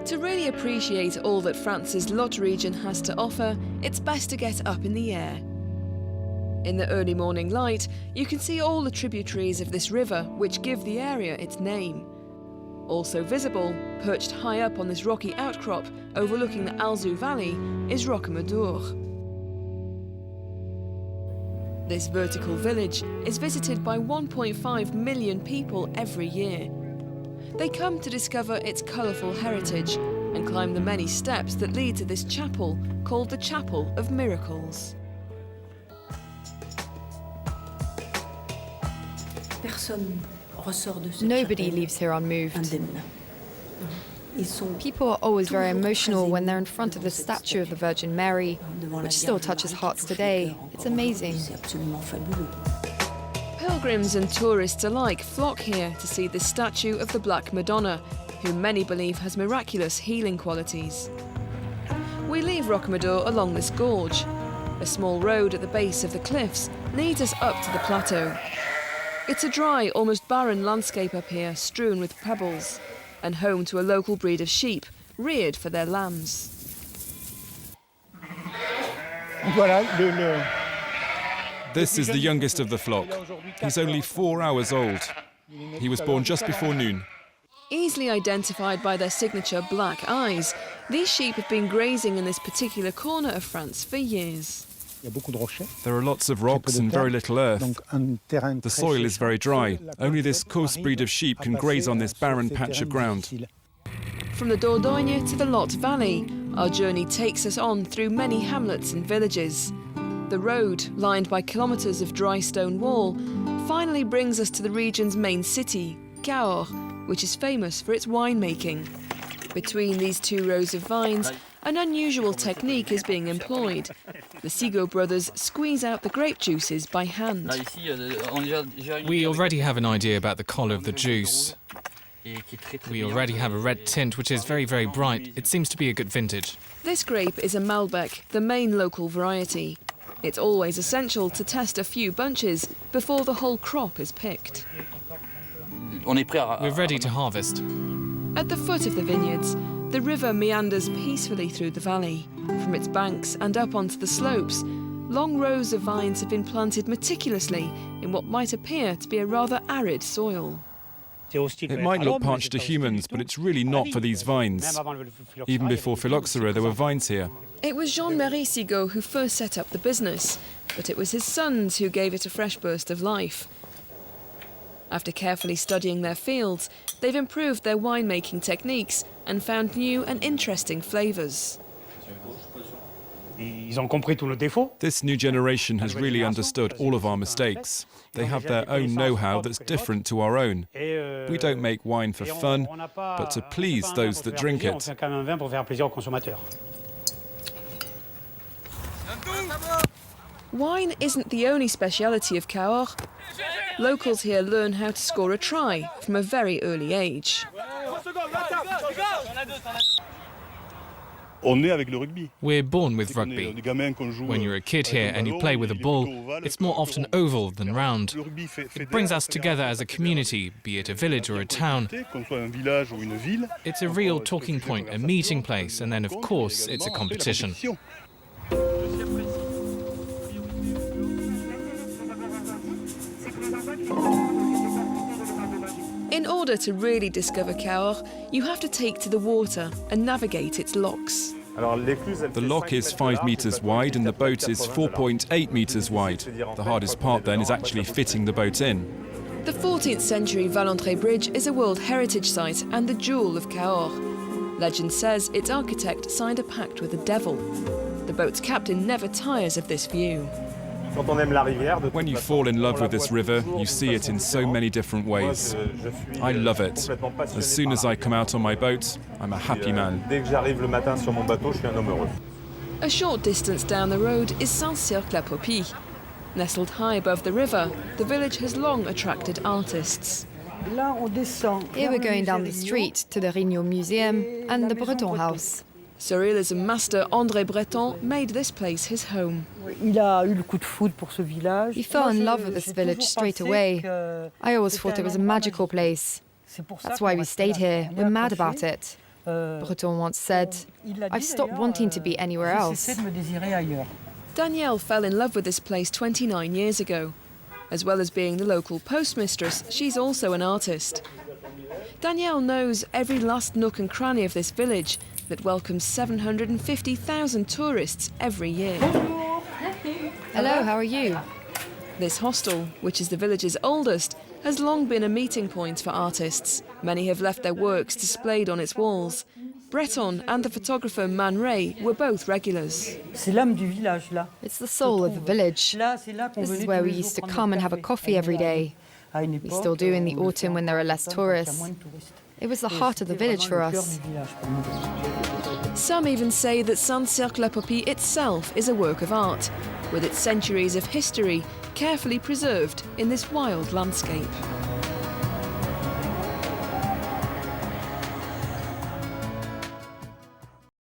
To really appreciate all that France's Lot region has to offer, it's best to get up in the air. In the early morning light, you can see all the tributaries of this river, which give the area its name. Also visible, perched high up on this rocky outcrop overlooking the Alzou Valley, is Rocamadour. This vertical village is visited by 1.5 million people every year. They come to discover its colourful heritage and climb the many steps that lead to this chapel called the Chapel of Miracles. Nobody leaves here unmoved. People are always very emotional when they're in front of the statue of the Virgin Mary, which still touches hearts today. It's amazing. Pilgrims and tourists alike flock here to see this statue of the Black Madonna, whom many believe has miraculous healing qualities. We leave Rocamadour along this gorge. A small road at the base of the cliffs leads us up to the plateau. It's a dry, almost barren landscape up here, strewn with pebbles, and home to a local breed of sheep, reared for their lambs. This is the youngest of the flock. He's only 4 hours old. He was born just before noon. Easily identified by their signature black eyes, these sheep have been grazing in this particular corner of France for years. There are lots of rocks and very little earth. The soil is very dry. Only this coarse breed of sheep can graze on this barren patch of ground. From the Dordogne to the Lot Valley, our journey takes us on through many hamlets and villages. The road, lined by kilometres of dry stone wall, finally brings us to the region's main city, Cahors, which is famous for its winemaking. Between these two rows of vines, an unusual technique is being employed. The SIGAUD brothers squeeze out the grape juices by hand. We already have an idea about the colour of the juice. We already have a red tint, which is very, very bright. It seems to be a good vintage. This grape is a Malbec, the main local variety. It's always essential to test a few bunches before the whole crop is picked. We're ready to harvest. At the foot of the vineyards, the river meanders peacefully through the valley. From its banks and up onto the slopes, long rows of vines have been planted meticulously in what might appear to be a rather arid soil. It might look parched to humans, but it's really not for these vines. Even before phylloxera, there were vines here. It was Jean-Marie SIGAUD who first set up the business, but it was his sons who gave it a fresh burst of life. After carefully studying their fields, they've improved their winemaking techniques and found new and interesting flavours. This new generation has really understood all of our mistakes. They have their own know-how that's different to our own. We don't make wine for fun, but to please those that drink it. Wine isn't the only speciality of Cahors. Locals here learn how to score a try from a very early age. We're born with rugby. When you're a kid here and you play with a ball, it's more often oval than round. It brings us together as a community, be it a village or a town. It's a real talking point, a meeting place, and then of course it's a competition. In order to really discover Cahors, you have to take to the water and navigate its locks. The lock is 5 metres wide and the boat is 4.8 metres wide. The hardest part then is actually fitting the boat in. The 14th century Valentré Bridge is a World Heritage Site and the jewel of Cahors. Legend says its architect signed a pact with the devil. The boat's captain never tires of this view. When you fall in love with this river, you see it in so many different ways. I love it. As soon as I come out on my boat, I'm a happy man. A short distance down the road is Saint-Cirque-la-Popie. Nestled high above the river, the village has long attracted artists. Here we're going down the street to the Rignot Museum and the Breton House. Surrealism master André Breton made this place his home. He fell in love with this village straight away. I always thought it was a magical place. That's why we stayed here. We're mad about it. Breton once said, "I've stopped wanting to be anywhere else." Danielle fell in love with this place 29 years ago. As well as being the local postmistress, she's also an artist. Danielle knows every last nook and cranny of this village that welcomes 750,000 tourists every year. Hello, how are you? This hostel, which is the village's oldest, has long been a meeting point for artists. Many have left their works displayed on its walls. Breton and the photographer Man Ray were both regulars. It's the soul of the village. This is where we used to come and have a coffee every day. We still do in the autumn when there are less tourists. It was the heart of the village for us. Some even say that Saint-Cercle-la-Popie itself is a work of art, with its centuries of history carefully preserved in this wild landscape.